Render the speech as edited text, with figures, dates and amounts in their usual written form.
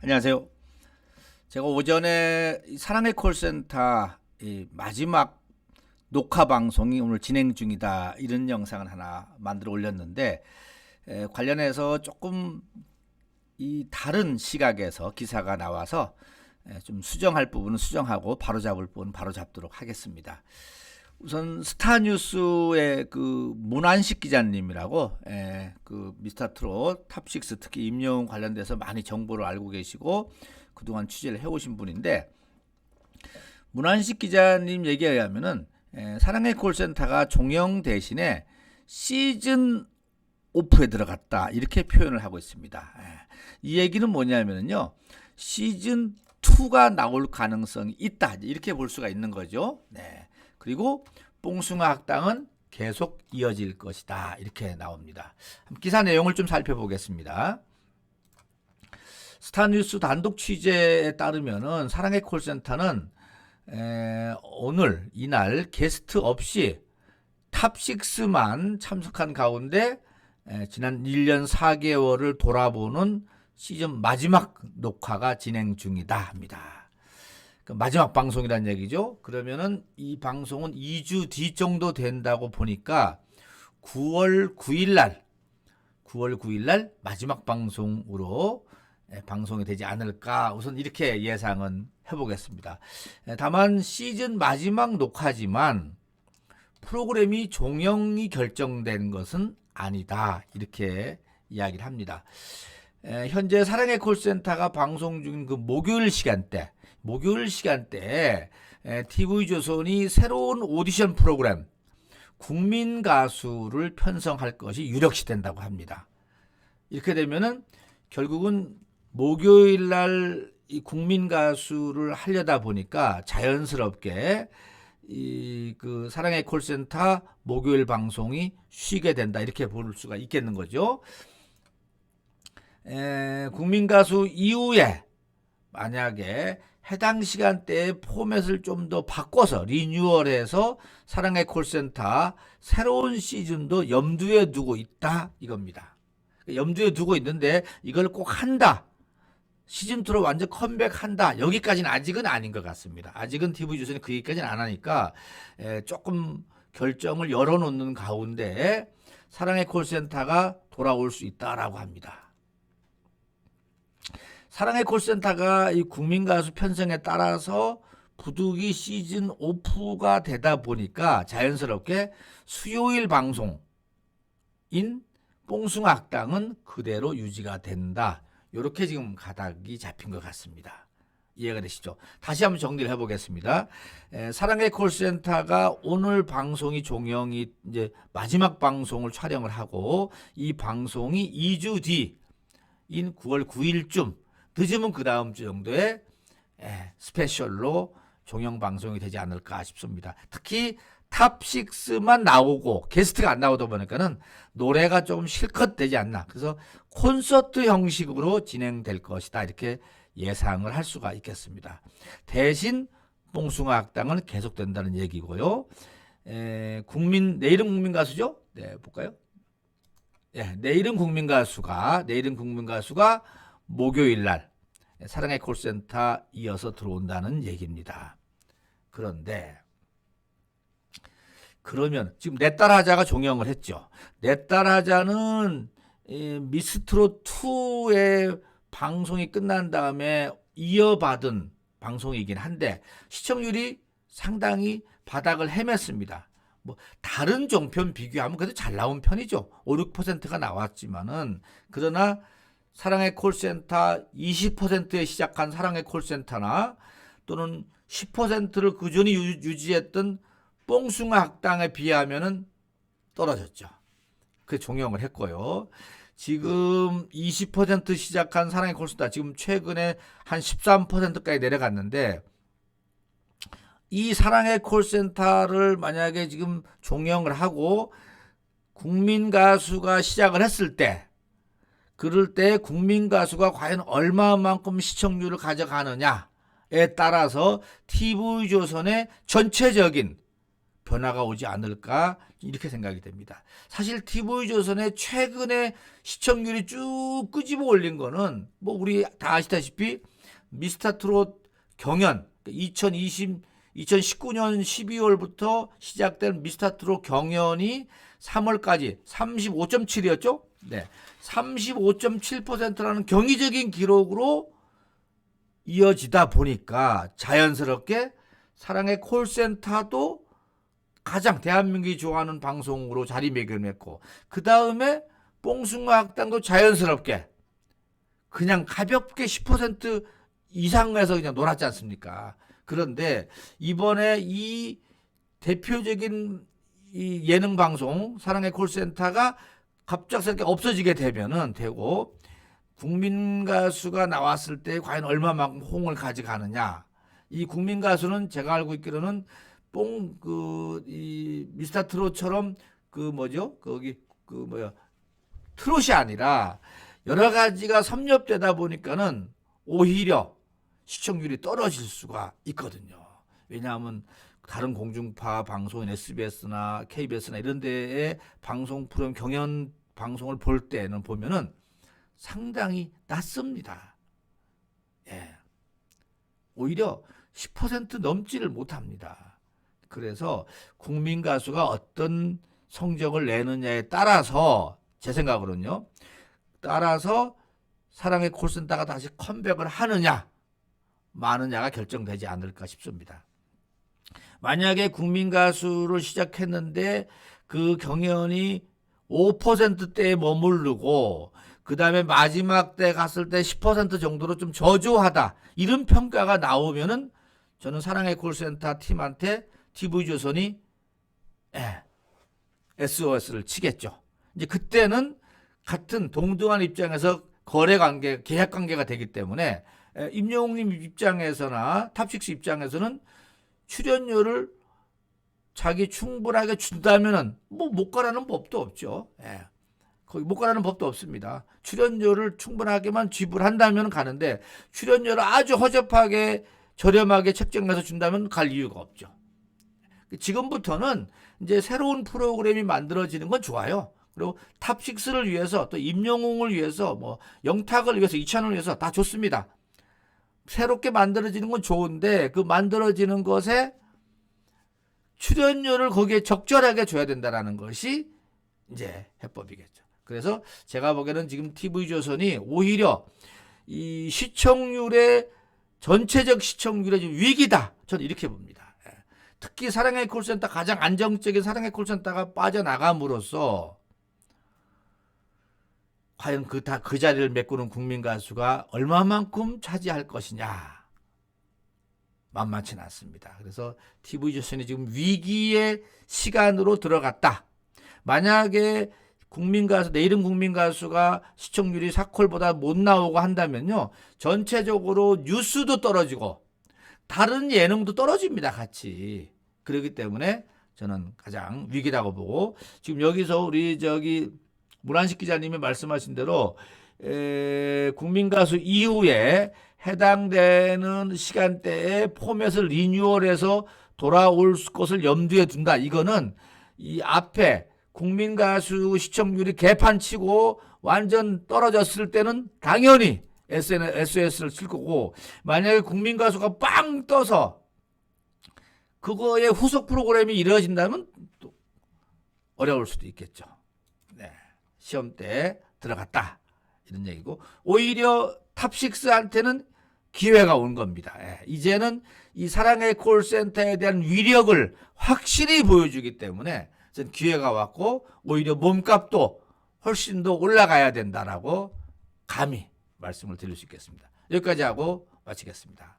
안녕하세요. 제가 오전에 사랑의 콜센터 마지막 녹화 방송이 오늘 진행 중이다 이런 영상을 하나 만들어 올렸는데 관련해서 조금 이 다른 시각에서 기사가 나와서 좀 수정할 부분은 수정하고 바로잡을 부분은 바로잡도록 하겠습니다. 우선 스타뉴스의 그 문환식 기자님이라고 그 미스터트롯 탑6 특히 임영웅 관련돼서 많이 정보를 알고 계시고 그동안 취재를 해오신 분인데, 문환식 기자님 얘기에 의하면은 사랑의 콜센터가 종영 대신에 시즌 오프에 들어갔다 이렇게 표현을 하고 있습니다. 이 얘기는 뭐냐면요, 시즌 2가 나올 가능성이 있다 이렇게 볼 수가 있는 거죠. 네. 그리고 뽕숭아 학당은 계속 이어질 것이다 이렇게 나옵니다. 기사 내용을 좀 살펴보겠습니다. 스타뉴스 단독 취재에 따르면은 사랑의 콜센터는 오늘 이날 게스트 없이 탑6만 참석한 가운데 지난 1년 4개월을 돌아보는 시즌 마지막 녹화가 진행 중이다 합니다. 마지막 방송이란 얘기죠. 그러면은 이 방송은 2주 뒤 정도 된다고 보니까 9월 9일 날 마지막 방송으로 방송이 되지 않을까, 우선 이렇게 예상은 해보겠습니다. 다만 시즌 마지막 녹화지만 프로그램이 종영이 결정된 것은 아니다 이렇게 이야기를 합니다. 현재 사랑의 콜센터가 방송 중인 그 목요일 시간대에 TV조선이 새로운 오디션 프로그램 국민 가수를 편성할 것이 유력시 된다고 합니다. 이렇게 되면은 결국은 목요일 날 이 국민 가수를 하려다 보니까 자연스럽게 이 그 사랑의 콜센터 목요일 방송이 쉬게 된다 이렇게 볼 수가 있겠는 거죠. 국민 가수 이후에 만약에 해당 시간대에 포맷을 좀 더 바꿔서 리뉴얼해서 사랑의 콜센터 새로운 시즌도 염두에 두고 있다 이겁니다. 염두에 두고 있는데 이걸 꼭 한다, 시즌2로 완전 컴백한다, 여기까지는 아직은 아닌 것 같습니다. 아직은 TV조선이 그 얘기까지는 안 하니까 조금 결정을 열어놓는 가운데 사랑의 콜센터가 돌아올 수 있다라고 합니다. 사랑의 콜센터가 이 국민가수 편성에 따라서 부득이 시즌 오프가 되다 보니까 자연스럽게 수요일 방송인 뽕숭아 학당은 그대로 유지가 된다, 이렇게 지금 가닥이 잡힌 것 같습니다. 이해가 되시죠? 다시 한번 정리를 해보겠습니다. 사랑의 콜센터가 오늘 방송이 종영이 이제 마지막 방송을 촬영을 하고 이 방송이 2주 뒤인 9월 9일쯤 늦으면 그 다음 주 정도에 스페셜로 종영 방송이 되지 않을까 싶습니다. 특히 탑6만 나오고 게스트가 안 나오다 보니까는 노래가 좀 실컷 되지 않나. 그래서 콘서트 형식으로 진행될 것이다 이렇게 예상을 할 수가 있겠습니다. 대신 뽕숭아 학당은 계속된다는 얘기고요. 내일은 국민 가수죠? 네, 볼까요? 내일은 국민 가수가 목요일 날 사랑의 콜센터 이어서 들어온다는 얘기입니다. 그러면 지금 내 딸 하자가 종영을 했죠. 내 딸 하자는 미스트롯 2의 방송이 끝난 다음에 이어받은 방송이긴 한데 시청률이 상당히 바닥을 헤맸습니다. 뭐 다른 종편 비교하면 그래도 잘 나온 편이죠. 5, 6%가 나왔지만은, 그러나 사랑의 콜센터 20%에 시작한 사랑의 콜센터나 또는 10%를 꾸준히 유지했던 뽕숭아 학당에 비하면은 떨어졌죠. 그 종영을 했고요. 지금 20% 시작한 사랑의 콜센터 지금 최근에 한 13%까지 내려갔는데, 이 사랑의 콜센터를 만약에 지금 종영을 하고 국민 가수가 시작을 했을 때, 그럴 때 국민 가수가 과연 얼마만큼 시청률을 가져가느냐에 따라서 TV조선의 전체적인 변화가 오지 않을까 이렇게 생각이 됩니다. 사실 TV조선의 최근에 시청률이 쭉 끄집어 올린 거는 뭐 우리 다 아시다시피 미스터트롯 경연 2019년 12월부터 시작된 미스터트롯 경연이 3월까지 35.7이었죠. 네, 35.7%라는 경이적인 기록으로 이어지다 보니까 자연스럽게 사랑의 콜센터도 가장 대한민국이 좋아하는 방송으로 자리매김했고, 그 다음에 뽕숭아 학당도 자연스럽게 그냥 가볍게 10% 이상에서 그냥 놀았지 않습니까? 그런데 이번에 이 대표적인 이 예능 방송 사랑의 콜센터가 갑작스럽게 없어지게 되면은 되고, 국민 가수가 나왔을 때 과연 얼마만큼 호응을 가져가느냐. 이 국민 가수는 제가 알고 있기로는 이 미스터 트롯처럼 트롯이 아니라 여러 가지가 섭렵되다 보니까는 오히려 시청률이 떨어질 수가 있거든요. 왜냐하면 다른 공중파 방송인 SBS나 KBS나 이런 데에 방송 프로그램 경연 방송을 볼 때는 보면은 상당히 낮습니다. 예. 오히려 10% 넘지를 못합니다. 그래서 국민 가수가 어떤 성적을 내느냐에 따라서 제 생각으로는요. 따라서 사랑의 콜센터가 다시 컴백을 하느냐 마느냐가 결정되지 않을까 싶습니다. 만약에 국민 가수를 시작했는데 그 경연이 5%대에 머무르고 그 다음에 마지막 때 갔을 때 10% 정도로 좀 저조하다 이런 평가가 나오면은 저는 사랑의 콜센터 팀한테 TV조선이 SOS를 치겠죠. 이제 그때는 같은 동등한 입장에서 거래 관계, 계약 관계가 되기 때문에 임영웅님 입장에서나 탑식스 입장에서는 출연료를 자기 충분하게 준다면은 뭐 못 가라는 법도 없죠. 예. 거기 못 가라는 법도 없습니다. 출연료를 충분하게만 지불한다면 가는데 출연료를 아주 허접하게 저렴하게 책정해서 준다면 갈 이유가 없죠. 지금부터는 이제 새로운 프로그램이 만들어지는 건 좋아요. 그리고 탑6를 위해서 또 임영웅을 위해서 뭐 영탁을 위해서 이찬원을 위해서 다 좋습니다. 새롭게 만들어지는 건 좋은데 그 만들어지는 것에 출연료를 거기에 적절하게 줘야 된다는 것이 이제 해법이겠죠. 그래서 제가 보기에는 지금 TV조선이 오히려 이 시청률의 전체적 시청률의 위기다. 저는 이렇게 봅니다. 특히 사랑의 콜센터 가장 안정적인 사랑의 콜센터가 빠져나감으로써 과연 그 자리를 메꾸는 국민 가수가 얼마만큼 차지할 것이냐 만만치는 않습니다. 그래서 TV조선이 지금 위기의 시간으로 들어갔다. 만약에 국민 가수 내일은 국민 가수가 시청률이 사콜보다 못 나오고 한다면요 전체적으로 뉴스도 떨어지고 다른 예능도 떨어집니다. 같이. 그렇기 때문에 저는 가장 위기라고 보고 지금 여기서 우리 문한식 기자님이 말씀하신 대로 국민 가수 이후에 해당되는 시간대에 포맷을 리뉴얼해서 돌아올 것을 염두에 둔다. 이거는 이 앞에 국민 가수 시청률이 개판치고 완전 떨어졌을 때는 당연히 SOS를 칠 거고, 만약에 국민 가수가 빵 떠서 그거의 후속 프로그램이 이루어진다면 또 어려울 수도 있겠죠. 네. 시험 때 들어갔다 이런 얘기고, 오히려 탑6한테는 기회가 온 겁니다. 이제는 이 사랑의 콜센터에 대한 위력을 확실히 보여주기 때문에 전 기회가 왔고 오히려 몸값도 훨씬 더 올라가야 된다라고 감히 말씀을 드릴 수 있겠습니다. 여기까지 하고 마치겠습니다.